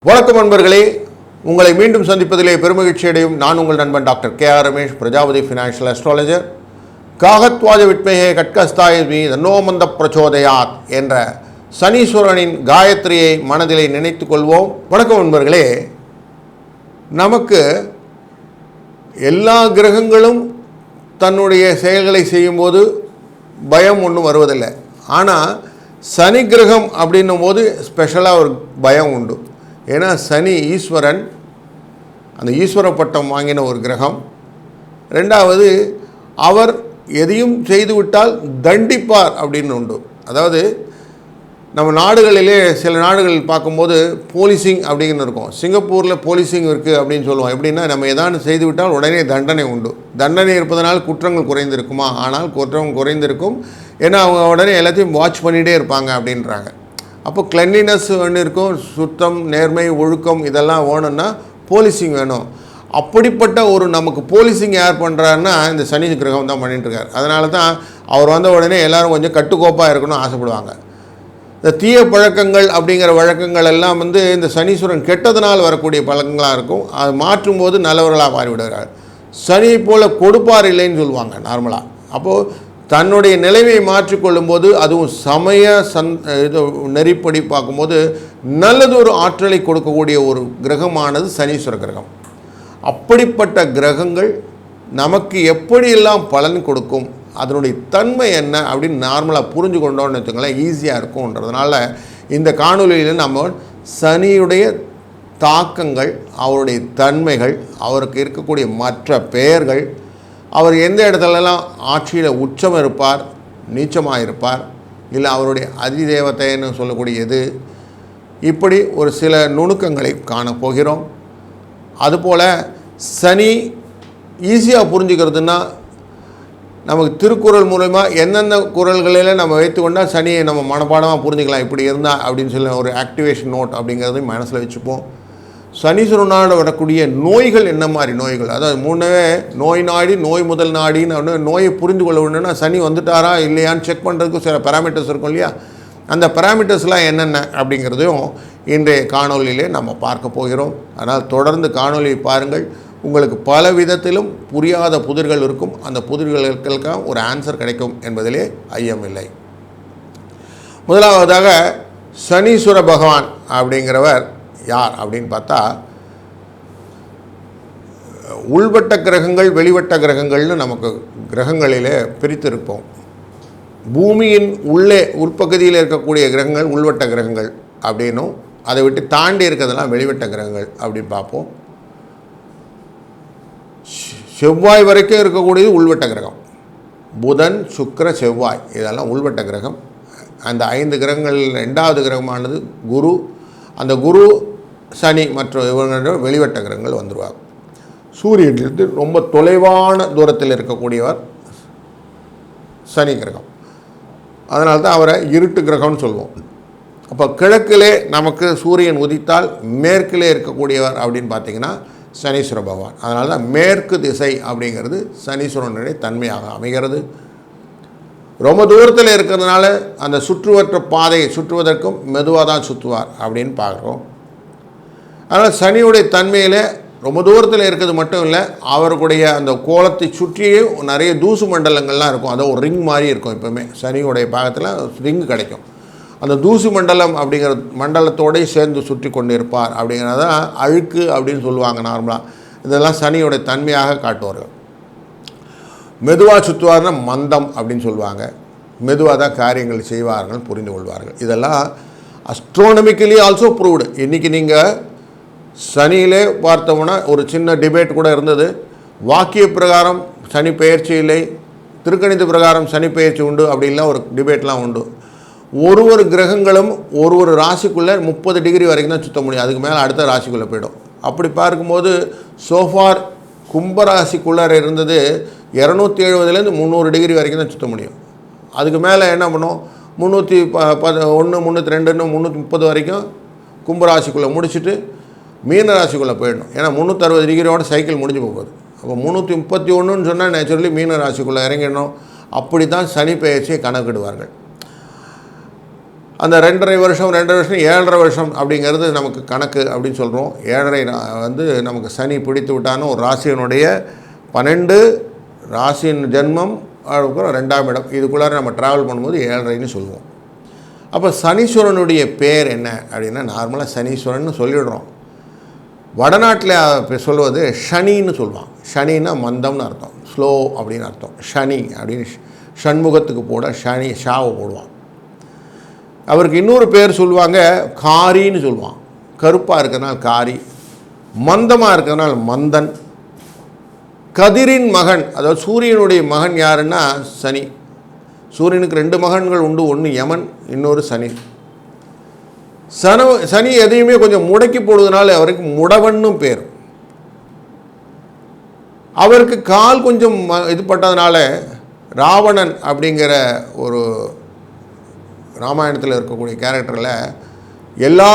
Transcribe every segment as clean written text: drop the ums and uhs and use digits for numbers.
வணக்கம் நண்பர்களே, உங்களை மீண்டும் சந்திப்பதிலே பெருமகிழ்ச்சி அடையும் நான் உங்கள் நண்பன் doctor K R. Ramesh, Prajapati financial astrologer. காகத்வாஜ விட்மேகே கட்கஸ்தாயமி தன்னோமந்த பிரச்சோதயாத் என்ற சனீஸ்வரனின் காயத்ரியை மனதிலே நினைத்து கொள்வோம். வணக்கம் நண்பர்களே, நமக்கு எல்லா கிரகங்களும் தன்னுடைய செயல்களை செய்யும்போது பயம் ஒன்றும் வருவதில்லை. ஆனால் சனி கிரகம் அப்படின்னும் போது ஸ்பெஷலாக ஒரு பயம் உண்டு. ஏன்னா சனி ஈஸ்வரன், அந்த ஈஸ்வர பட்டம் வாங்கின ஒரு கிரகம். ரெண்டாவது, அவர் எதையும் செய்துவிட்டால் தண்டிப்பார் அப்படின்னு உண்டு. அதாவது நம்ம நாடுகளிலே சில நாடுகள் பார்க்கும்போது போலீசிங் அப்படிங்கிற இருக்கும். சிங்கப்பூரில் போலீசிங் இருக்குது அப்படின்னு சொல்லுவோம். எப்படின்னா, நம்ம எதாவது செய்துவிட்டால் உடனே தண்டனை உண்டு. தண்டனை இருப்பதனால் குற்றங்கள் குறைந்திருக்குமா? ஆனால் குற்றம் குறைந்திருக்கும். ஏன்னா அவங்க உடனே எல்லாத்தையும் வாட்ச் பண்ணிகிட்டே இருப்பாங்க அப்படின்றாங்க. அப்போ கிளென்லினஸ் ஒன்று இருக்கும், சுத்தம், நேர்மை, ஒழுக்கம் இதெல்லாம் வேணும்னா போலீசிங் வேணும். அப்படிப்பட்ட ஒரு நமக்கு போலீசிங் யார் பண்ணுறாருன்னா இந்த சனி கிரகம் தான் பண்ணிட்டுருக்கார். அதனால தான் அவர் வந்த உடனே எல்லோரும் கொஞ்சம் கட்டுக்கோப்பாக இருக்கணும்னு ஆசைப்படுவாங்க. இந்த தீய பழக்கங்கள் அப்படிங்கிற வழக்கங்கள் எல்லாம் இந்த சனீஸ்வரன் கெட்டதனால் வரக்கூடிய பழக்கங்களாக இருக்கும். அது மாற்றும்போது நல்லவர்களாக மாறிவிடுகிறார். சனி போல் கொடுப்பார் இல்லைன்னு சொல்லுவாங்க நார்மலாக. அப்போது தன்னுடைய நிலைமையை மாற்றிக்கொள்ளும்போது, அதுவும் சமய நெறிப்படி பார்க்கும்போது நல்லது ஒரு ஆற்றலை கொடுக்கக்கூடிய ஒரு கிரகமானது சனீஸ்வர கிரகம். அப்படிப்பட்ட கிரகங்கள் நமக்கு எப்படியெல்லாம் பலன் கொடுக்கும், அதனுடைய தன்மை என்ன அப்படின்னு நார்மலாக புரிஞ்சு கொண்டோன்னு வச்சுக்கோங்களேன், ஈஸியாக இருக்கும்ன்றதுனால இந்த காணொலியில் நம்ம சனியுடைய தாக்கங்கள், அவருடைய தன்மைகள், அவருக்கு இருக்கக்கூடிய மற்ற பெயர்கள், அவர் எந்த இடத்துலலாம் ஆட்சியில் உச்சம் இருப்பார், நீச்சமாக இருப்பார், இல்லை அவருடைய அதிதேவத்தைன்னு சொல்லக்கூடியது, இப்படி ஒரு சில நுணுக்கங்களை காணப்போகிறோம். அதுபோல் சனி ஈஸியாக புரிஞ்சுக்கிறதுனா, நமக்கு திருக்குறள் மூலமா எந்தெந்த குறள்களில் நம்ம வைத்துக்கொண்டால் சனியை நம்ம மனப்பாடமாக புரிஞ்சுக்கலாம், இப்படி இருந்தால் அப்படின்னு சொல்லி ஒரு ஆக்டிவேஷன் நோட் அப்படிங்கிறதையும் மனசில் வச்சுப்போம். சனீஸ்வரனோட வரக்கூடிய நோய்கள் என்ன மாதிரி நோய்கள், அதாவது முன்னே நோய் நாடி, நோய் முதல் நாடின்னு நோயை புரிந்து கொள்ள வேணும்னா சனி வந்துட்டாரா இல்லையான்னு செக் பண்ணுறதுக்கு சில பேராமீட்டர்ஸ் இருக்கும் இல்லையா, அந்த பேராமீட்டர்ஸ்லாம் என்னென்ன அப்படிங்கிறதையும் இன்றைய காணொலியிலே நம்ம பார்க்க போகிறோம். அதனால் தொடர்ந்து காணொலியை பாருங்கள். உங்களுக்கு பல விதத்திலும் புரியாத புதிர்கள் இருக்கும். அந்த புதிர்களுக்கெல்லாம் ஒரு ஆன்சர் கிடைக்கும் என்பதிலே ஐயமில்லை. முதலாவதாக சனீஸ்வர பகவான் அப்படிங்கிறவர் யார் அப்படின்னு பார்த்தா, உள்வட்ட கிரகங்கள், வெளிவட்ட கிரகங்கள்னு நமக்கு கிரகங்களிலே பிரித்திருப்போம். பூமியின் உள்ளே உட்பகுதியில் இருக்கக்கூடிய கிரகங்கள் உள்வட்ட கிரகங்கள் அப்படின்னும், அதை விட்டு தாண்டி இருக்கிறதெல்லாம் வெளிவட்ட கிரகங்கள் அப்படின்னு பார்ப்போம். செவ்வாய் வரைக்கும் இருக்கக்கூடியது உள்வட்ட கிரகம். புதன், சுக்கிர, செவ்வாய் இதெல்லாம் உள்வட்ட கிரகம். அந்த 5 கிரகங்கள் 2வது கிரகமானது குரு. அந்த குரு, சனி மற்றும் இவங்களோட வெளிவட்ட கிரகங்கள் வந்துடுவாங்க. சூரியனிலிருந்து ரொம்ப தொலைவான தூரத்தில் இருக்கக்கூடியவர் சனி கிரகம். அதனால தான் அவரை இருட்டு கிரகம்னு சொல்லுவோம். அப்போ கிழக்கிலே நமக்கு சூரியன் உதித்தால் மேற்கிலே இருக்கக்கூடியவர் அப்படின்னு பார்த்திங்கன்னா சனீஸ்வர பகவான். அதனால தான் மேற்கு திசை அப்படிங்கிறது சனீஸ்வரனுடைய தன்மையாக அமைகிறது. ரொம்ப தூரத்தில் இருக்கிறதுனால அந்த சுற்றுவற்ற பாதையை சுற்றுவதற்கும் மெதுவாக தான் சுற்றுவார் அப்படின்னு பார்க்குறோம். அதனால் சனியுடைய தன்மையில் ரொம்ப தூரத்தில் இருக்கிறது மட்டும் இல்லை, அவருடைய அந்த கோலத்தை சுற்றியே நிறைய தூசு மண்டலங்கள்லாம் இருக்கும். அது ஒரு ரிங் மாதிரி இருக்கும். எப்போவுமே சனியுடைய பாகத்தில் ரிங் கிடைக்கும். அந்த தூசு மண்டலம் அப்படிங்கிற மண்டலத்தோடய சேர்ந்து சுற்றி கொண்டு இருப்பார். அப்படிங்கிறதான் அழுக்கு அப்படின்னு சொல்லுவாங்க நார்மலாக. இதெல்லாம் சனியுடைய தன்மையாக காட்டுவார்கள். மெதுவாக சுற்றுவார்னா மந்தம் அப்படின்னு சொல்லுவாங்க. மெதுவாக தான் காரியங்கள் செய்வார்கள், புரிந்து கொள்வார்கள். இதெல்லாம் அஸ்ட்ரோனமிக்கலி ஆல்சோ ப்ரூவ்டு. இன்றைக்கி நீங்கள் சனியிலே பார்த்தோம்னா ஒரு சின்ன டிபேட் கூட இருந்தது. வாக்கிய பிரகாரம் சனி பெயர்ச்சி இல்லை, திருக்கணித பிரகாரம் சனி பெயர்ச்சி உண்டு அப்படின்லாம் ஒரு டிபேட்லாம் உண்டு. ஒரு கிரகங்களும் ஒரு ராசிக்குள்ளே 30 டிகிரி வரைக்கும் தான் சுற்ற முடியும். அதுக்கு மேலே அடுத்த ராசிக்குள்ளே போய்டும். அப்படி பார்க்கும்போது சோஃபார் கும்பராசிக்குள்ளார இருந்தது 270லேருந்து 300 டிகிரி வரைக்கும் தான் சுற்ற முடியும். அதுக்கு மேலே என்ன பண்ணும், 311, 302, 330 வரைக்கும் கும்பராசிக்குள்ளே முடிச்சுட்டு மீனராசிக்குள்ளே போயிடணும். ஏன்னா 360 டிகிரியோட சைக்கிள் முடிஞ்சு போகுது. அப்போ 331ன்னு சொன்னால் நேச்சுரலி மீனராசிக்குள்ளே இறங்கிடணும். அப்படி தான் சனி பெயர்ச்சியை கணக்கிடுவார்கள். அந்த 2.5 வருஷம் 7.5 வருஷம் அப்படிங்கிறது நமக்கு கணக்கு அப்படின்னு சொல்கிறோம். 7.5 நமக்கு சனி பிடித்து விட்டான்னு ஒரு ராசியினுடைய 12 ராசியின் ஜென்மம் அதுக்கப்புறம் 2ஆம் இடம் இதுக்குள்ளார நம்ம ட்ராவல் பண்ணும்போது 7.5ன்னு சொல்லுவோம். அப்போ சனீஸ்வரனுடைய பேர் என்ன அப்படின்னா நார்மலாக சனீஸ்வரன் சொல்லிடுறோம். வடநாட்டில் சொல்வது ஷனின்னு சொல்லுவாங்க. ஷனின்னா மந்தம்னு அர்த்தம், ஸ்லோ அப்படின்னு அர்த்தம். ஷனி அப்படின்னு ஷண்முகத்துக்கு போட ஷனி ஷாவை போடுவான். அவருக்கு இன்னொரு பேர் சொல்லுவாங்க காரின்னு சொல்லுவான். கருப்பாக இருக்கிறதுனால காரி, மந்தமாக இருக்கிறதுனால மந்தன். கதிரின் மகன், அதாவது சூரியனுடைய மகன் யாருன்னா சனி. சூரியனுக்கு 2 மகன்கள் உண்டு, ஒன்று யமன், இன்னொரு சனி. சனி எதையுமே கொஞ்சம் முடக்கி போடுவதனால அவருக்கு முடவன்னும் பேர். அவருக்கு கால் கொஞ்சம் இது பட்டதுனால ராவணன் அப்படிங்கிற ஒரு ராமாயணத்தில் இருக்கக்கூடிய கேரக்டரில் எல்லா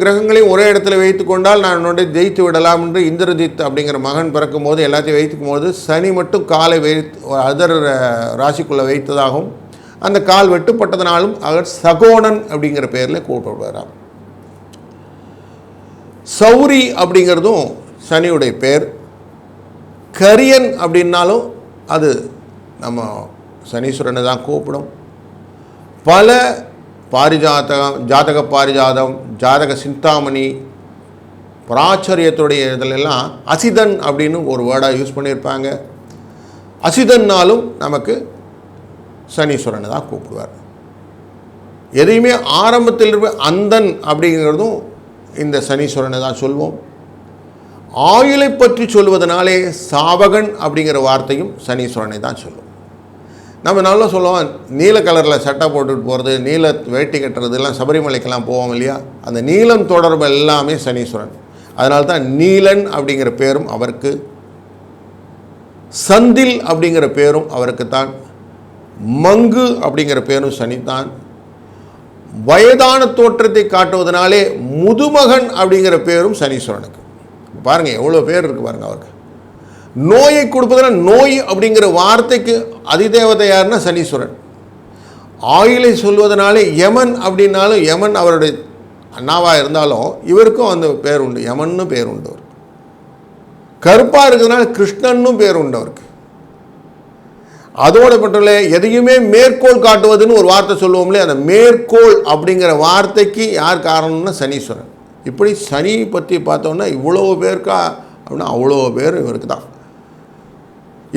கிரகங்களையும் ஒரே இடத்துல வைத்து கொண்டால் நான் என்னுடைய ஜெயித்து விடலாம் என்று இந்திரஜித் அப்படிங்கிற மகன் பிறக்கும் போது எல்லாத்தையும் வைத்துக்கும் போது சனி மட்டும் காலை அதர் ராசிக்குள்ளே வைத்ததாகவும் அந்த கால் வெட்டுப்பட்டதுனாலும் அவர் சகோணன் அப்படிங்கிற பேரில் கூப்பிடுவாராம். சௌரி அப்படிங்கிறதும் சனியுடைய பேர். கரியன் அப்படின்னாலும் அது நம்ம சனீஸ்வரனை தான் கூப்பிடும். பல பாரிஜாதகம், ஜாதக பாரிஜாதம், ஜாதக சிந்தாமணி, பிராச்சரியத்துடைய இதிலெல்லாம் அசிதன் அப்படின்னு ஒரு வேர்டாக யூஸ் பண்ணியிருப்பாங்க. அசிதன்னாலும் நமக்கு சனீஸ்வரனை தான் கூப்பிடுவார். எதையுமே ஆரம்பத்தில் இருக்க அந்தன் அப்படிங்கிறதும் இந்த சனீஸ்வரனை தான் சொல்வோம். ஆயுளை பற்றி சொல்வதனாலே சாவகன் அப்படிங்கிற வார்த்தையும் சனீஸ்வரனை தான் சொல்லுவோம். நம்ம நல்லா சொல்லுவோம், நீல கலரில் சட்டை போட்டுட்டு போகிறது, நீல வேட்டி கட்டுறது எல்லாம் சபரிமலைக்கெல்லாம் போவோம் இல்லையா, அந்த நீலம் தொடர்பு எல்லாமே சனீஸ்வரன். அதனால தான் நீலன் அப்படிங்கிற பேரும் அவருக்கு, சந்தில் அப்படிங்கிற பேரும் அவருக்கு தான், மங்கு அப்படிங்கிற பேரும் சனித்தான். வயதான தோற்றத்தை காட்டுவதனாலே முதுமகன் அப்படிங்கிற பேரும் சனீஸ்வரனுக்கு. பாருங்கள் எவ்வளோ பேர் இருக்குது பாருங்கள் அவருக்கு. நோயை கொடுப்பதில் நோய் அப்படிங்கிற வார்த்தைக்கு அதிதேவதை யாருன்னா சனீஸ்வரன். ஆயுளை சொல்வதனாலே யமன் அப்படின்னாலும் யமன் அவருடைய அண்ணாவாக இருந்தாலும் இவருக்கும் அந்த பேர் உண்டு, யமன்னு பேர் உண்டு. அவர் கருப்பாக இருக்கிறதுனால கிருஷ்ணன்னும் பேர் உண்டு அவருக்கு. அதோடு மட்டும் எதையுமே மேற்கோள் காட்டுவதுன்னு ஒரு வார்த்தை சொல்லுவோம்லே, அந்த மேற்கோள் அப்படிங்கிற வார்த்தைக்கு யார் காரணம்னா சனீஸ்வரன். இப்படி சனி பற்றி பார்த்தோன்னா இவ்வளோ பேருக்கா அப்படின்னா அவ்வளோ பேர் இவருக்கு தான்.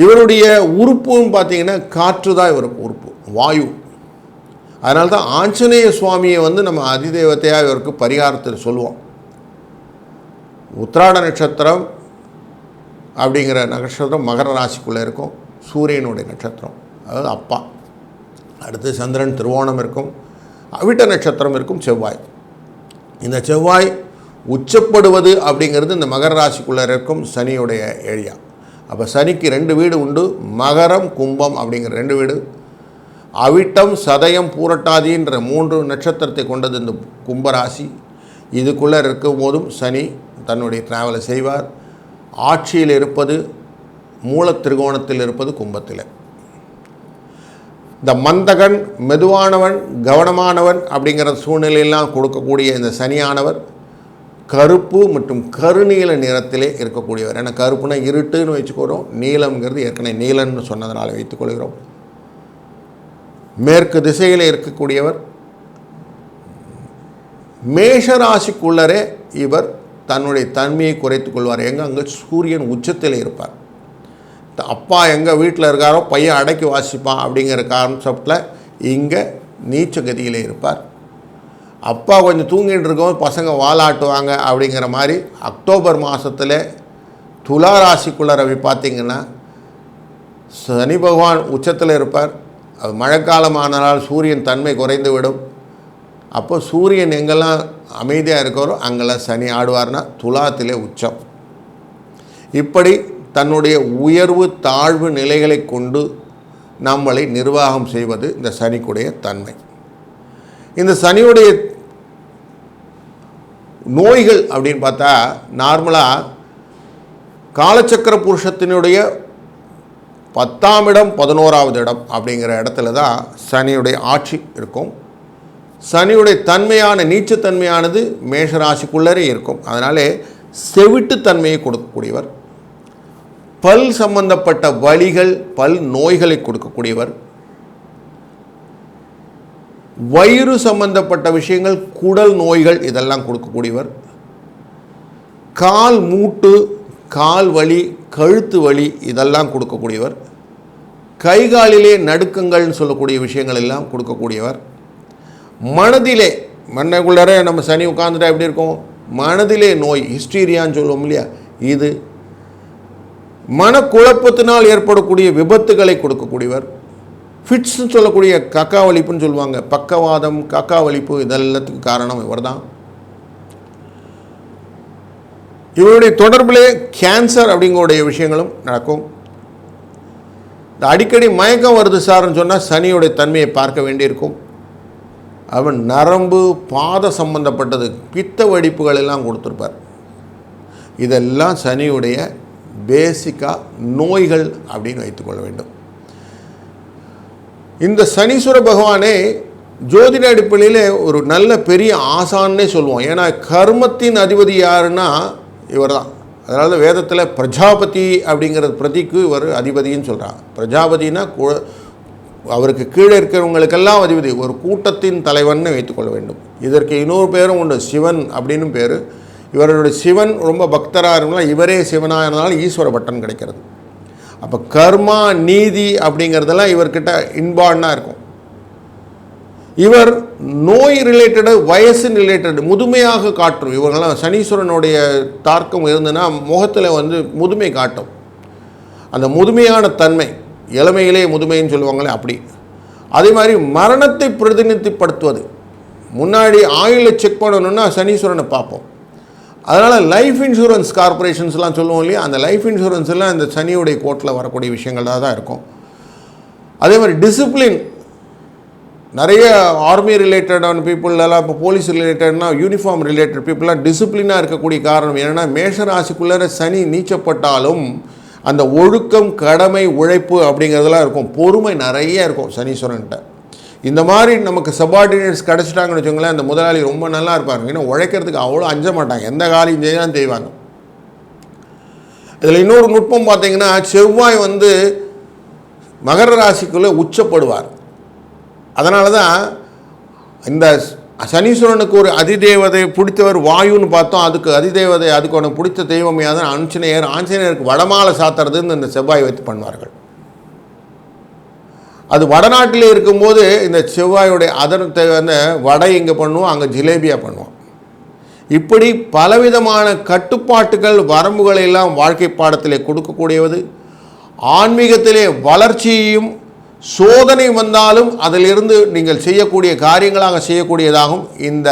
இவருடைய உறுப்புன்னு பார்த்தீங்கன்னா காற்று தான் இவருக்கு உறுப்பு, வாயு. அதனால தான் ஆஞ்சநேய சுவாமியை நம்ம அதிதேவத்தையாக இவருக்கு பரிகாரத்தில் சொல்லுவோம். உத்திராட நட்சத்திரம் அப்படிங்கிற நட்சத்திரம் மகர ராசிக்குள்ளே இருக்கும். சூரியனுடைய நட்சத்திரம், அதாவது அப்பா. அடுத்து சந்திரன் திருவோணம் இருக்கும். அவிட்ட நட்சத்திரம் இருக்கும் செவ்வாய். இந்த செவ்வாய் உச்சப்படுவது அப்படிங்கிறது இந்த மகர ராசிக்குள்ளே இருக்கும் சனியுடைய ஏரியா. அப்போ சனிக்கு 2 வீடு உண்டு, மகரம் கும்பம் அப்படிங்கிற 2 வீடு. அவிட்டம் சதயம் பூரட்டாதின்ற 3 நட்சத்திரத்தை கொண்டது இந்த கும்பராசி. இதுக்குள்ளே இருக்கும் போதும் சனி தன்னுடைய டிராவலை செய்வார். ஆட்சியில் இருப்பது மூல திரிகோணத்தில் இருப்பது கும்பத்தில். இந்த மந்தகன், மெதுவானவன், கவனமானவன் அப்படிங்கிற சூழ்நிலையெல்லாம் கொடுக்கக்கூடிய இந்த சனியானவர் கருப்பு மற்றும் கருநீல நிறத்திலே இருக்கக்கூடியவர். ஏன்னா கருப்புனா இருட்டுன்னு வச்சுக்கிறோம், நீலம்ங்கிறது ஏற்கனவே நீலன்னு சொன்னதனால் வைத்துக்கொள்கிறோம். மேற்கு திசையில் இருக்கக்கூடியவர். மேஷராசிக்குள்ளரே இவர் தன்னுடைய தன்மையை குறைத்து கொள்வார். அங்கே சூரியன் உச்சத்தில் இருப்பார். அப்பா எங்கள் வீட்டில் இருக்காரோ பையன் அடக்கி வாசிப்பான் அப்படிங்கிற கான்செப்டில் இங்கே நீச்ச கதியில் இருப்பார். அப்பா கொஞ்சம் தூங்கிட்டு இருக்கோம், பசங்க வாலாட்டுவாங்க அப்படிங்கிற மாதிரி அக்டோபர் மாதத்தில் துலா ராசிக்குள்ள ரவி பார்த்திங்கன்னா சனி பகவான் உச்சத்தில் இருப்பார். அது மழைக்காலமானால் சூரியன் தன்மை குறைந்து விடும். அப்போ சூரியன் எங்கெல்லாம் அமைதியாக இருக்கிறோ அங்கெல்லாம் சனி ஆடுவார்னா துலாத்திலே உச்சம். இப்படி தன்னுடைய உயர்வு தாழ்வு நிலைகளை கொண்டு நம்மளை நிர்வாகம் செய்வது இந்த சனிக்குடைய தன்மை. இந்த சனியுடைய நோய்கள் அப்படின்னு பார்த்தா நார்மலாக காலச்சக்கர புருஷத்தினுடைய 10ஆம் இடம் 11ஆவது இடம் அப்படிங்கிற இடத்துல தான் சனியுடைய ஆட்சி இருக்கும். சனியுடைய தன்மையான நீச்சத்தன்மையானது மேஷராசிக்குள்ளரே இருக்கும். அதனாலே செவிட்டுத்தன்மையை கொடுக்கக்கூடியவர், பல் சம்பந்தப்பட்ட வலிகள் பல் நோய்களை கொடுக்கக்கூடியவர், வயிறு சம்பந்தப்பட்ட விஷயங்கள் குடல் நோய்கள் இதெல்லாம் கொடுக்கக்கூடியவர், கால் மூட்டு கால் வலி கழுத்து வலி இதெல்லாம் கொடுக்கக்கூடியவர், கைகாலிலே நடுக்கங்கள்னு சொல்லக்கூடிய விஷயங்கள் எல்லாம் கொடுக்கக்கூடியவர், மனதிலே மண்ணுக்குள்ளே நம்ம சனி உட்காந்துட்டா எப்படி இருக்கும், மனதிலே நோய் ஹிஸ்டீரியான்னு சொல்லுவோம் இல்லையா, இது மனக்குழப்பத்தினால் ஏற்படக்கூடிய விபத்துகளை கொடுக்கக்கூடியவர், ஃபிட்ஸ்ன்னு சொல்லக்கூடிய கக்கா வலிப்புன்னு சொல்லுவாங்க, பக்கவாதம் கக்கா வலிப்பு இதெல்லாத்துக்கு காரணம் இவர் தான். இவருடைய தொடர்பிலே கேன்சர் அப்படிங்கக்கூடிய விஷயங்களும் நடக்கும். இந்த அடிக்கடி மயக்கம் வருது சார்ன்னு சொன்னால் சனியுடைய தன்மையை பார்க்க வேண்டியிருக்கும். அவன் நரம்பு பாத சம்பந்தப்பட்டது பித்த வெடிப்புகள் எல்லாம் கொடுத்துருப்பார். இதெல்லாம் சனியுடைய பேசிக்காக நோய்கள் அப்படின்னு வைத்துக்கொள்ள வேண்டும். இந்த சனீஸ்வர பகவானே ஜோதிட அடிப்படையில் ஒரு நல்ல பெரிய ஆசான்னே சொல்லுவோம். ஏன்னா கர்மத்தின் அதிபதி யாருன்னா இவர் தான். அதனால வேதத்தில் பிரஜாபதி அப்படிங்கிறது பிரதிக்கு இவர் அதிபதின்னு சொல்கிறாங்க. பிரஜாபதினா அவருக்கு கீழே இருக்கிறவங்களுக்கெல்லாம் அதிபதி, ஒரு கூட்டத்தின் தலைவன்னு வைத்துக்கொள்ள வேண்டும். இதற்கு இன்னொரு பேரும் உண்டு, சிவன் அப்படின்னு பேர். இவருடைய சிவன் ரொம்ப பக்தராக இருந்தால் இவரே சிவனாக இருந்தாலும் ஈஸ்வர பட்டன் கிடைக்கிறது. அப்போ கர்மா நீதி அப்படிங்கிறதெல்லாம் இவர்கிட்ட இன்பார்டாக இருக்கும். இவர் நோய் ரிலேட்டடு வயசு ரிலேட்டடு முதுமையாக காட்டும். இவங்கெல்லாம் சனீஸ்வரனுடைய தாக்கம் இருந்ததுன்னா முகத்தில் முதுமை காட்டும். அந்த முதுமையான தன்மை இளமையிலே முதுமைன்னு சொல்லுவாங்களே அப்படி. அதே மாதிரி மரணத்தை பிரதிநிதிப்படுத்துவது, முன்னாடி ஆயுளை செக் பண்ணணுன்னா சனீஸ்வரனை பார்ப்போம். அதனால் லைஃப் இன்சூரன்ஸ் கார்பரேஷன்ஸ்லாம் சொல்லுவோம் இல்லையா, அந்த லைஃப் இன்சூரன்ஸ் எல்லாம் இந்த சனியுடைய கோட்டில் வரக்கூடிய விஷயங்களாக தான் இருக்கும். அதே மாதிரி டிசிப்ளின், நிறைய ஆர்மி ரிலேட்டடான பீப்புளெல்லாம் இப்போ போலீஸ் ரிலேட்டட்னா யூனிஃபார்ம் ரிலேட்டட் பீப்புளெலாம் டிசிப்ளினாக இருக்கக்கூடிய காரணம் என்னென்னா மேஷராசிக்குள்ளே சனி நீச்சப்பட்டாலும் அந்த ஒழுக்கம் கடமை உழைப்பு அப்படிங்கிறதெல்லாம் இருக்கும். பொறுமை நிறைய இருக்கும் சனீஸ்வரன்கிட்ட. இந்த மாதிரி நமக்கு சபார்டினேட்ஸ் கிடச்சிட்டாங்கன்னு வச்சுக்கோங்களேன், அந்த முதலாளி ரொம்ப நல்லா இருப்பாங்க. ஏன்னா உழைக்கிறதுக்கு அவ்வளோ அஞ்ச மாட்டாங்க, எந்த காலையும் செய்யலாம் செய்வாங்க. இதில் இன்னொரு நுட்பம் பார்த்தீங்கன்னா, செவ்வாய் மகர ராசிக்குள்ளே உச்சப்படுவார். அதனால தான் இந்த சனீஸ்வரனுக்கு ஒரு அதிதேவதை பிடித்தவர் வாயுன்னு பார்த்தோம். அதுக்கு அதிதேவதை அதுக்கு உனக்கு பிடித்த தெய்வம் யாதான் ஆஞ்சநேயர். ஆஞ்சநேயருக்கு வடமாலை சாத்துறதுன்னு இந்த செவ்வாய் வைத்து பண்ணுவார்கள். அது வடநாட்டில் இருக்கும்போது இந்த செவ்வாயுடைய அதனத்தை வடை இங்கே பண்ணுவோம், அங்கே ஜிலேபியாக பண்ணுவோம். இப்படி பலவிதமான கட்டுப்பாட்டுகள் வரம்புகளை எல்லாம் வாழ்க்கை பாடத்திலே கொடுக்கக்கூடியது. ஆன்மீகத்திலே வளர்ச்சியையும் சோதனை வந்தாலும் அதிலிருந்து நீங்கள் செய்யக்கூடிய காரியங்களாக செய்யக்கூடியதாகவும் இந்த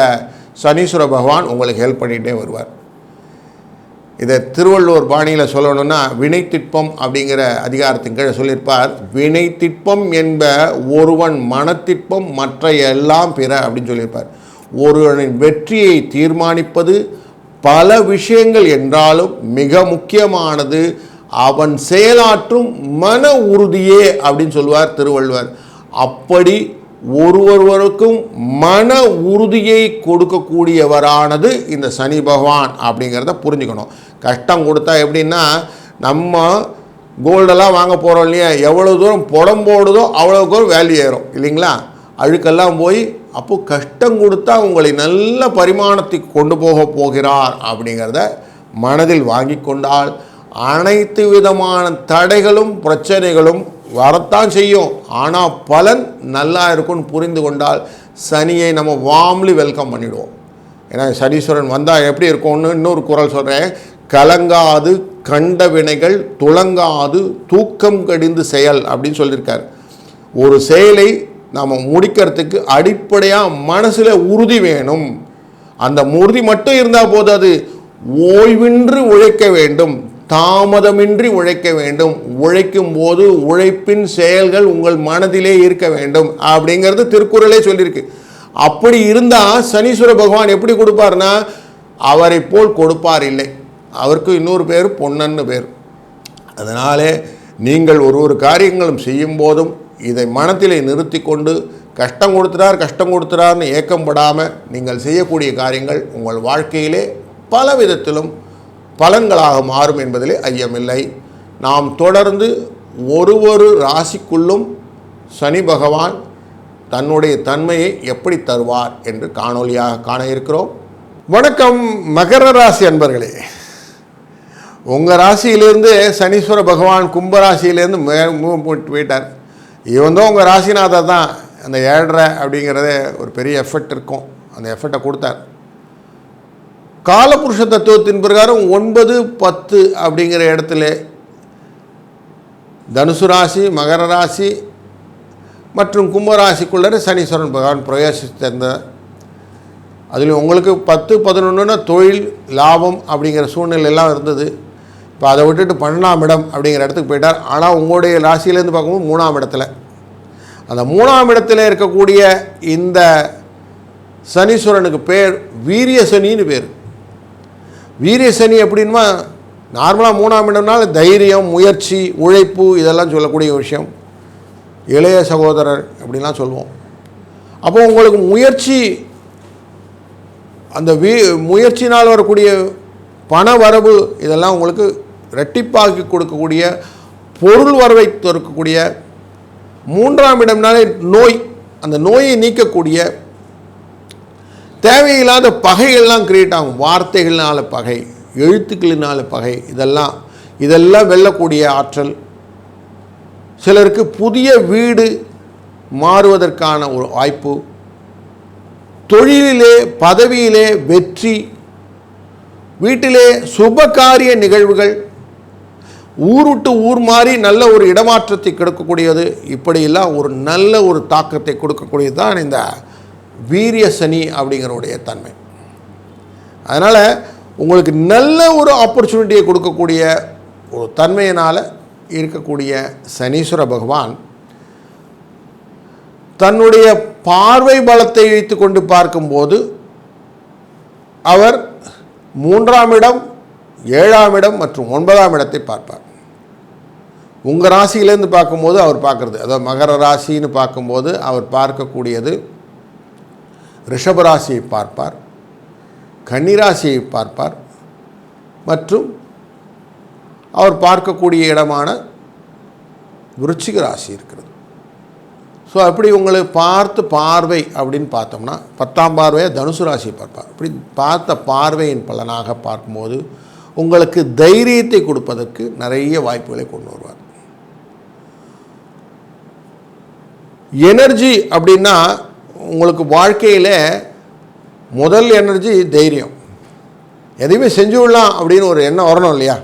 சனீஸ்வர பகவான் உங்களுக்கு ஹெல்ப் பண்ணிகிட்டே வருவார். இதை திருவள்ளுவர் பாணியில் சொல்லணும்னா வினைத்திட்பம் அப்படிங்கிற அதிகாரத்தின் கீழே சொல்லியிருப்பார். வினைத்திட்பம் என்ப ஒருவன் மனத்திட்பம் மற்ற எல்லாம் பிற அப்படின்னு சொல்லியிருப்பார். ஒருவனின் வெற்றியை தீர்மானிப்பது பல விஷயங்கள் என்றாலும் மிக முக்கியமானது அவன் செயலாற்றும் மன உறுதியே அப்படின்னு சொல்லுவார் திருவள்ளுவர். அப்படி ஒருவருக்கும் மன உறுதியை கொடுக்கக்கூடியவரானது இந்த சனி பகவான் அப்படிங்கிறத புரிஞ்சுக்கணும். கஷ்டம் கொடுத்தா எப்படின்னா, நம்ம கோல்டெல்லாம் வாங்க போகிறோம் இல்லையா, எவ்வளோ தூரம் புடம் போடுதோ அவ்வளோ தூரம் வேல்யூ ஏறும் இல்லைங்களா, அழுக்கெல்லாம் போய். அப்போது கஷ்டம் கொடுத்தா உங்களை நல்ல பரிமாணத்துக்கு கொண்டு போகிறார் அப்படிங்கிறத மனதில் வாங்கி கொண்டால் அனைத்து விதமான தடைகளும் பிரச்சனைகளும் வரத்தான் செய்யும், ஆனால் பலன் நல்லா இருக்கும்னு புரிந்து கொண்டால் சனியை நம்ம வார்ம்லி வெல்கம் பண்ணிவிடுவோம். ஏன்னா சனீஸ்வரன் வந்தால் எப்படி இருக்கும்னு இன்னொரு குறள் சொல்கிறேன். கலங்காது கண்ட வினைகள் துளங்காது தூக்கம் கடிந்து செயல் அப்படின்னு சொல்லியிருக்கார். ஒரு செயலை நாம் முடிக்கிறதுக்கு அடிப்படையாக மனசில் உறுதி வேணும். அந்த உறுதி மட்டும் இருந்தால் போதாது, ஓய்வின்றி உழைக்க வேண்டும், தாமதமின்றி உழைக்க வேண்டும். உழைக்கும் போது உழைப்பின் செயல்கள் உங்கள் மனதிலே இருக்க வேண்டும் அப்படிங்கிறது திருக்குறளே சொல்லியிருக்கு. அப்படி இருந்தால் சனீஸ்வர பகவான் எப்படி கொடுப்பார்னா, அவரை போல் கொடுப்பார் இல்லை. அவருக்கு இன்னொரு பேர் பொன்னன்னு பேர். அதனாலே நீங்கள் ஒரு காரியங்களும் செய்யும் போதும் இதை மனத்திலே நிறுத்தி கொண்டு கஷ்டம் கொடுத்துறார்னு ஏக்கம் படாமல் நீங்கள் செய்யக்கூடிய காரியங்கள் உங்கள் வாழ்க்கையிலே பல விதத்திலும் பலன்களாக மாறும் என்பதிலே ஐயமில்லை. நாம் தொடர்ந்து ஒரு ராசிக்குள்ளும் சனி பகவான் தன்னுடைய தன்மையை எப்படி தருவார் என்று காணொலியாக காண இருக்கிறோம். வணக்கம் மகர ராசி அன்பர்களே. உங்கள் ராசியிலிருந்து சனீஸ்வர பகவான் கும்பராசியிலேருந்து போயிட்டார். இவன் தான் உங்கள் ராசிநாதர் தான். அந்த 7.5 அப்படிங்கிறத ஒரு பெரிய எஃபெக்ட் இருக்கும். அந்த எஃபெக்டை கொடுத்தார். காலபுருஷ தத்துவத்தின் பிரகாரம் 9, 10 அப்படிங்கிற இடத்துல தனுசு ராசி, மகர ராசி மற்றும் கும்பராசிக்குள்ளே சனீஸ்வரன் பகவான் பிரவேசித்திருந்தார். அதில் உங்களுக்கு 10, 11 தொழில் லாபம் அப்படிங்கிற சூழ்நிலையெல்லாம் இருந்தது. இப்போ அதை விட்டுட்டு 12ஆம் இடம் அப்படிங்கிற இடத்துக்கு போயிட்டார். ஆனால் உங்களுடைய ராசியிலேருந்து பார்க்கும்போது 3ஆம் இடத்துல, அந்த 3ஆம் இடத்துல இருக்கக்கூடிய இந்த சனீஸ்வரனுக்கு பேர் வீரிய சனின்னு பேர். வீரிய சனி அப்படின்னா நார்மலாக 3ஆம் இடம்னால தைரியம், முயற்சி, உழைப்பு இதெல்லாம் சொல்லக்கூடிய விஷயம். இளைய சகோதரர் அப்படின்லாம் சொல்லுவோம். அப்போ உங்களுக்கு முயற்சி, அந்த முயற்சினால் வரக்கூடிய பண வரவு இதெல்லாம் உங்களுக்கு ரெட்டிப்பாக்கி கொடுக்கக்கூடிய, பொருள் வரவை தோற்கக்கூடிய. 3ஆம் இடம்னாலே நோய், அந்த நோயை நீக்கக்கூடிய, தேவையில்லாத பகைகள்லாம் கிரியேட் ஆகும். வார்த்தைகள்னால பகை, எழுத்துக்களினால பகை, இதெல்லாம் வெல்லக்கூடிய ஆற்றல். சிலருக்கு புதிய வீடு மாறுவதற்கான ஒரு வாய்ப்பு, தொழிலிலே பதவியிலே வெற்றி, வீட்டிலே சுபகாரிய நிகழ்வுகள், ஊர் விட்டு ஊர் மாறி நல்ல ஒரு இடமாற்றத்தை கொடுக்கக்கூடியது. இப்படியெல்லாம் ஒரு நல்ல ஒரு தாக்கத்தை கொடுக்கக்கூடியது தான் இந்த வீரிய சனி அப்படிங்கிறவுடைய தன்மை. அதனால் உங்களுக்கு நல்ல ஒரு ஆப்பர்ச்சுனிட்டியை கொடுக்கக்கூடிய ஒரு தன்மையினால் இருக்கக்கூடிய சனீஸ்வர பகவான் தன்னுடைய பார்வை பலத்தை வைத்து கொண்டு பார்க்கும்போது அவர் 3ஆம் இடம், 7ஆம் இடம் மற்றும் 9ஆம் இடத்தை பார்ப்பார். உங்கள் ராசியிலேருந்து பார்க்கும்போது அவர் பார்க்குறது, அதாவது மகர ராசின்னு பார்க்கும்போது அவர் பார்க்கக்கூடியது ரிஷபராசியை பார்ப்பார், கன்னிராசியை பார்ப்பார், மற்றும் அவர் பார்க்கக்கூடிய இடமான விருச்சிக ராசி இருக்கிறது. ஸோ அப்படி உங்களை பார்வை அப்படின்னு பார்த்தோம்னா 10ஆம் பார்வையாக தனுசு ராசியை பார்ப்பார். அப்படி பார்த்த பார்வையின் பலனாக பார்க்கும்போது உங்களுக்கு தைரியத்தை கொடுப்பதற்கு நிறைய வாய்ப்புகளை கொண்டு வருவார். எனர்ஜி அப்படின்னா உங்களுக்கு வாழ்க்கையில் முதல் எனர்ஜி தைரியம். எதையுமே செஞ்சு விடலாம் அப்படின்னு ஒரு எண்ணம் வரணும் இல்லையா?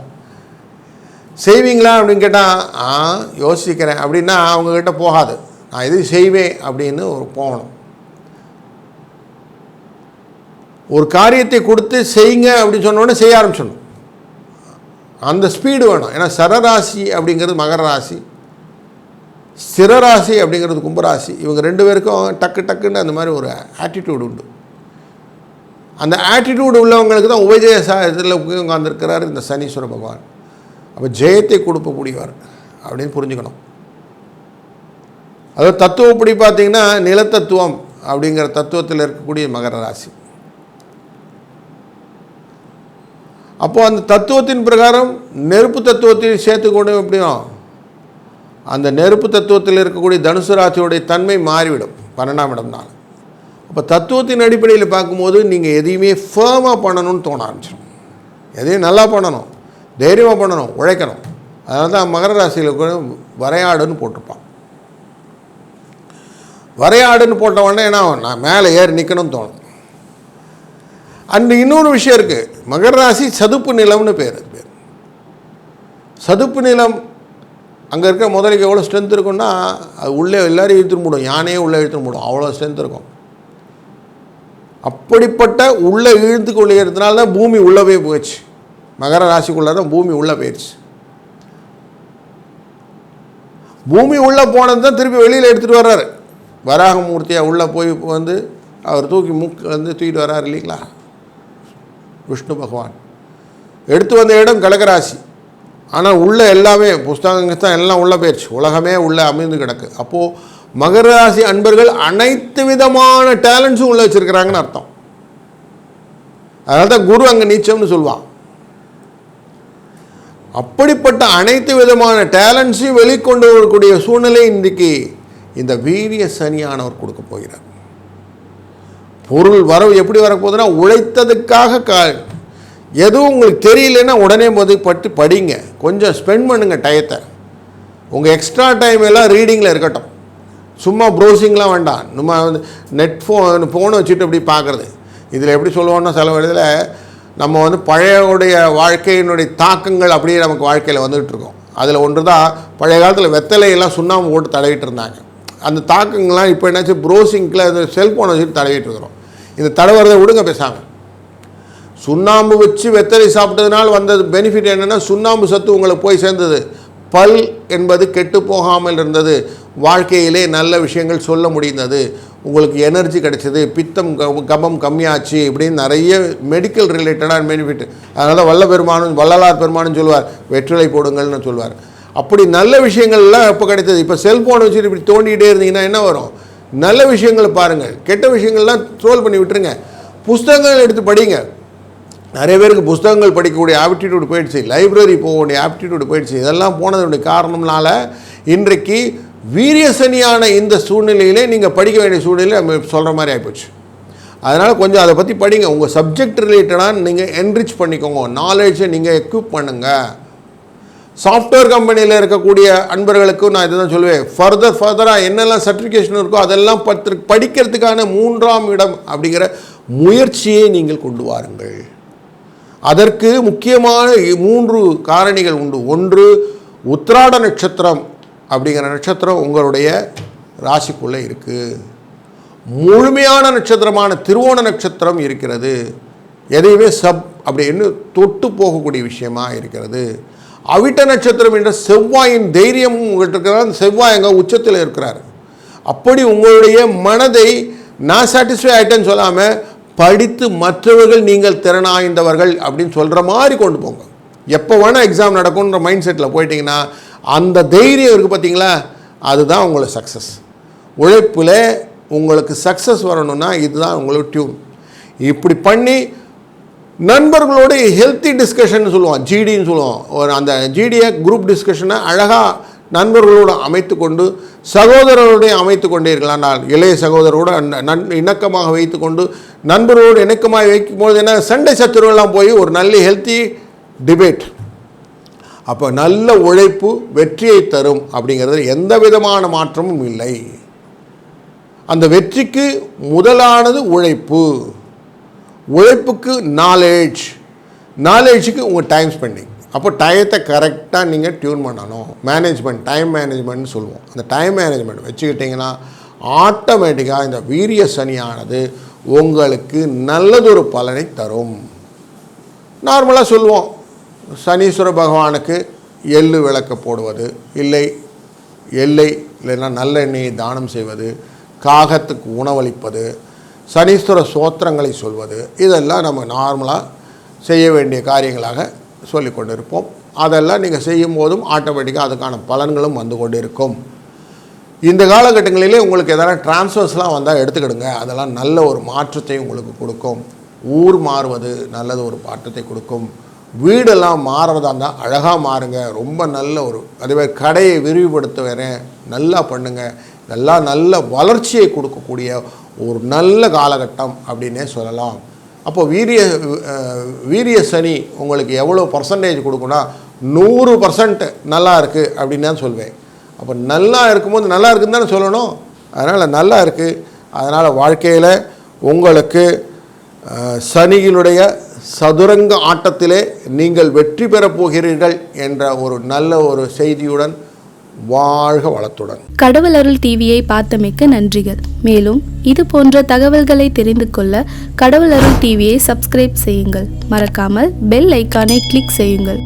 செய்வீங்களா அப்படின்னு கேட்டால் யோசிக்கிறேன் அப்படின்னா அவங்கக்கிட்ட போகாது. நான் எது செய்வேன் அப்படின்னு ஒரு போகணும். ஒரு காரியத்தை கொடுத்து செய்யுங்க அப்படின்னு சொன்னோடனே செய்ய ஆரம்பிச்சிடணும். அந்த ஸ்பீடு வேணும். ஏன்னா சரராசி அப்படிங்கிறது மகர ராசி, ஸ்திரராசி அப்படிங்கிறது கும்பராசி. இவங்க 2 பேருக்கும் டக்குன்னு அந்த மாதிரி ஒரு ஆட்டிடியூடு உண்டு. அந்த ஆட்டிடியூடு உள்ளவங்களுக்கு தான் உபஜய இதில் உட்கார்ந்துருக்கிறார் இந்த சனீஸ்வர பகவான். அப்போ ஜெயத்தை கொடுக்கக்கூடியவர் அப்படின்னு புரிஞ்சுக்கணும். அதாவது தத்துவப்படி பார்த்திங்கன்னா நிலத்தத்துவம் அப்படிங்கிற தத்துவத்தில் இருக்கக்கூடிய மகர ராசி. அப்போது அந்த தத்துவத்தின் பிரகாரம் நெருப்பு தத்துவத்தையும் சேர்த்துக்கொண்டு எப்படியும் அந்த நெருப்பு தத்துவத்தில் இருக்கக்கூடிய தனுசு ராசியோடைய தன்மை மாறிவிடும் 12ஆம் இடம்னால. அப்போ தத்துவத்தின் அடிப்படையில் பார்க்கும்போது நீங்கள் எதையுமே ஃபேமாக பண்ணணும்னு தோண ஆரம்பிச்சிடும். எதையும் நல்லா பண்ணணும், தைரியமாக பண்ணணும், உழைக்கணும். அதனால தான் மகர ராசியில் கூட வரையாடுன்னு போட்டிருப்பான். வரையாடுன்னு போட்ட உடனே நான் மேலே ஏறி நிற்கணும்னு தோணும். அண்ட் இன்னொரு விஷயம் இருக்குது. மகர ராசி சதுப்பு நிலம்னு பேர். சதுப்பு நிலம் அங்கே இருக்க முதலைக்கு எவ்வளோ ஸ்ட்ரென்த் இருக்குன்னா அது உள்ளே எல்லோரும் இழுத்துன்னு போடும். யானையே உள்ளே இழுத்துன்னு போடும், அவ்வளோ ஸ்ட்ரென்த் இருக்கும். அப்படிப்பட்ட உள்ளே இழுத்து கொள்ளுகிறதுனால தான் பூமி உள்ளே போயிடுச்சு. மகர ராசிக்குள்ளே தான் பூமி உள்ளே போயிடுச்சு. பூமி உள்ளே போனது தான் திருப்பி வெளியில் எடுத்துகிட்டு வர்றாரு. வராகமூர்த்தியாக உள்ளே போய் அவர் தூக்கிட்டு வர்றாரு இல்லைங்களா விஷ்ணு பகவான். எடுத்து வந்த இடம் கடகராசி. ஆனால் உள்ளே எல்லாமே புஸ்தகங்கள் தான் எல்லாம் உள்ளே போயிடுச்சு. உலகமே உள்ளே அமைந்து கிடக்கு. அப்போது மகர ராசி அன்பர்கள் அனைத்து விதமான டேலண்ட்ஸும் உள்ள வச்சிருக்கிறாங்கன்னு அர்த்தம். அதனால தான் குரு அங்கே நீச்சம்னு சொல்லுவான். அப்படிப்பட்ட அனைத்து விதமான டேலண்ட்ஸையும் வெளிக்கொண்டு வரக்கூடிய சூழ்நிலை இன்றைக்கு இந்த வீரிய சனியானவர் கொடுக்க போகிறார். பொருள் வரவு எப்படி வரப்போகுதுன்னா, உழைத்ததுக்காக எதுவும் உங்களுக்கு தெரியலன்னா உடனே பட்டு படிங்க, கொஞ்சம் ஸ்பெண்ட் பண்ணுங்கள் டயத்தை. உங்கள் எக்ஸ்ட்ரா டைம் எல்லாம் ரீடிங்கில் இருக்கட்டும், சும்மா ப்ரௌசிங்லாம் வேண்டாம். நம்ம வந்து ஃபோனை வச்சுட்டு அப்படி பார்க்குறது. இதில் எப்படி சொல்லுவோன்னா, சில இடத்துல நம்ம வந்து பழைய வாழ்க்கையினுடைய தாக்கங்கள் அப்படியே நமக்கு வாழ்க்கையில் வந்துகிட்டு இருக்கோம். அதில் ஒன்று தான், பழைய காலத்தில் வெத்தலையெல்லாம் சுண்ணாம்பு போட்டு தடவிட்டு இருந்தாங்க. அந்த தாக்கங்கள்லாம் இப்போ என்னாச்சு, ப்ரௌசிங்கில் அந்த செல்ஃபோனை வச்சுட்டு தடவிட்டு இருக்கிறோம். இந்த தடவுறதை விடுங்க பேசாமல். சுண்ணாம்பு வச்சு வெத்தலை சாப்பிட்டதுனால வந்தது பெனிஃபிட் என்னென்னா, சுண்ணாம்பு சத்து உங்களுக்கு போய் சேர்ந்தது, பல் என்பது கெட்டு போகாமல் இருந்தது, வாழ்க்கையிலே நல்ல விஷயங்கள் சொல்ல முடிந்தது, உங்களுக்கு எனர்ஜி கிடைச்சது, பித்தம் கபம் கம்மியாச்சு, இப்படின்னு நிறைய மெடிக்கல் ரிலேட்டடான பெனிஃபிட். அதனால் வள்ளலார் பெருமானும் சொல்லுவார், வெற்றிலை போடுங்கள்னு சொல்லுவார். அப்படி நல்ல விஷயங்கள்லாம் எப்போ கிடைத்தது. இப்போ செல்ஃபோனை வச்சுட்டு இப்படி தோண்டிகிட்டே இருந்தீங்கன்னா என்ன வரும்? நல்ல விஷயங்களை பாருங்கள், கெட்ட விஷயங்கள்லாம் ட்ரோல் பண்ணி விட்டுருங்க. புஸ்தகங்கள் எடுத்து படிங்க. நிறைய பேருக்கு புஸ்தகங்கள் படிக்கக்கூடிய ஆப்டிடியூட் போயிடுச்சு, லைப்ரரி போகக்கூடிய ஆப்டிடியூட் போயிடுச்சு. இதெல்லாம் போனதுடைய காரணம்னால இன்றைக்கு வீரிய சனியான இந்த சூழ்நிலையிலே நீங்கள் படிக்க வேண்டிய சூழ்நிலை நம்ம சொல்கிற மாதிரி ஆகிப்போச்சு. அதனால் கொஞ்சம் அதை பற்றி படிங்க. உங்கள் சப்ஜெக்ட் ரிலேட்டடாக நீங்கள் என்ரிச் பண்ணிக்கோங்க, நாலேஜை நீங்கள் எக்யூப் பண்ணுங்கள். சாஃப்ட்வேர் கம்பெனியில் இருக்கக்கூடிய அன்பர்களுக்கும் நான் இதை தான் சொல்லுவேன், ஃபர்தராக என்னெல்லாம் சர்டிஃபிகேஷன் இருக்கோ அதெல்லாம் படிக்கிறதுக்கான 3ஆம் இடம் அப்படிங்கிற முயற்சியை நீங்கள் கொண்டு வாருங்கள். அதற்கு முக்கியமான 3 காரணிகள் உண்டு. ஒன்று, உத்திராட நட்சத்திரம் அப்படிங்கிற நட்சத்திரம் உங்களுடைய ராசிக்குள்ளே இருக்குது. முழுமையான நட்சத்திரமான திருவோண நட்சத்திரம் இருக்கிறது. எதையுமே அப்படின்னு தொட்டு போகக்கூடிய விஷயமாக இருக்கிறது. அவிட்ட நட்சத்திரம் என்ற செவ்வாயின் தைரியமும் உங்கள்கிட்ட இருக்கிறார். அந்த செவ்வாய் அங்கே உச்சத்தில் இருக்கிறார். அப்படி உங்களுடைய மனதை நான் சாட்டிஸ்ஃபை ஆகிட்டேன்னு சொல்லாமல், படித்து மற்றவர்கள் நீங்கள் திறனாய்ந்தவர்கள் அப்படின்னு சொல்கிற மாதிரி கொண்டு போங்க. எப்போ வேணால் எக்ஸாம் நடக்கும்ன்ற மைண்ட் செட்டில் போயிட்டீங்கன்னா அந்த தைரியம் இருக்குது பார்த்தீங்களா, அதுதான் உங்களுக்கு சக்ஸஸ். உழைப்பில் உங்களுக்கு சக்ஸஸ் வரணும்னா இதுதான் உங்களுக்கு டியூன். இப்படி பண்ணி நண்பர்களோட ஹெல்த்தி டிஸ்கஷன் சொல்லுவோம், ஜிடின்னு சொல்லுவோம். அந்த ஜிடியை குரூப் டிஸ்கஷனை அழகாக நண்பர்களோடு அமைத்து கொண்டு, சகோதரர்களுடைய அமைத்து கொண்டே இருக்கலாம். நான் இளைய சகோதரோடு இணக்கமாக வைத்து கொண்டு, நண்பர்களோடு இணக்கமாக வைக்கும்போது என்ன, சண்டை சச்சரவுலாம் போய் ஒரு நல்ல ஹெல்த்தி டிபேட். அப்போ நல்ல உழைப்பு வெற்றியை தரும் அப்படிங்கிறது எந்த விதமான மாற்றமும் இல்லை. அந்த வெற்றிக்கு முதலானது உழைப்பு. உழைப்புக்கு நாலேஜுக்கு உங்கள் டைம் ஸ்பெண்டிங். அப்போ டயத்தை கரெக்டாக நீங்கள் டியூன் பண்ணணும். மேனேஜ்மெண்ட், டைம் மேனேஜ்மெண்ட்னு சொல்லுவோம். அந்த டைம் மேனேஜ்மெண்ட் வச்சுக்கிட்டிங்கன்னா ஆட்டோமேட்டிக்காக இந்த வீரிய சனியானது உங்களுக்கு நல்லதொரு பலனை தரும். நார்மலாக சொல்லுவோம், சனீஸ்வர பகவானுக்கு எள்ளு விளக்க போடுவது, இல்லைன்னா நல்லெண்ணெயை தானம் செய்வது, காகத்துக்கு உணவளிப்பது, சனீஸ்வர சோத்திரங்களை சொல்வது, இதெல்லாம் நம்ம நார்மலாக செய்ய வேண்டிய காரியங்களாக சொல்லிக்கொண்டு இருப்போம். அதெல்லாம் நீங்கள் செய்யும் போதும் ஆட்டோமேட்டிக்காக அதுக்கான பலன்களும் வந்து கொண்டு இருக்கும். இந்த காலகட்டங்களிலே உங்களுக்கு எதனா டிரான்ஸ்ஃபர்ஸ்லாம் வந்தால் எடுத்துக்கிடுங்க. அதெல்லாம் நல்ல ஒரு மாற்றத்தை உங்களுக்கு கொடுக்கும். ஊர் மாறுவது நல்லது ஒரு மாற்றத்தை கொடுக்கும். வீடெல்லாம் மாறுறதா இருந்தால் அழகாக மாறுங்க, ரொம்ப நல்ல ஒரு. அதேமாதிரி கடையை விரிவுபடுத்த வரேன், நல்லா பண்ணுங்கள். இதெல்லாம் நல்ல வளர்ச்சியை கொடுக்கக்கூடிய ஒரு நல்ல காலகட்டம் அப்படின்னே சொல்லலாம். அப்போது வீரிய சனி உங்களுக்கு எவ்வளோ பர்சன்டேஜ் கொடுக்குன்னா 100% நல்லா இருக்குது அப்படின்னு தான் சொல்வேன். அப்போ நல்லா இருக்கும்போது நல்லா இருக்குன்னு தானே சொல்லணும். அதனால் நல்லா இருக்குது. அதனால் வாழ்க்கையில் உங்களுக்கு சனியினுடைய சதுரங்க ஆட்டத்திலே நீங்கள் வெற்றி பெறப் போகிறீர்கள் என்ற ஒரு நல்ல ஒரு செய்தியுடன் வாழ்க வளத்துடன். கடவுள் அருள் டிவியை பார்த்தமைக்கு நன்றிகள். மேலும் இது போன்ற தகவல்களை தெரிந்து கொள்ள கடவுள் அருள் டிவியை சப்ஸ்கிரைப் செய்யுங்கள். மறக்காமல் பெல் ஐக்கானை கிளிக் செய்யுங்கள்.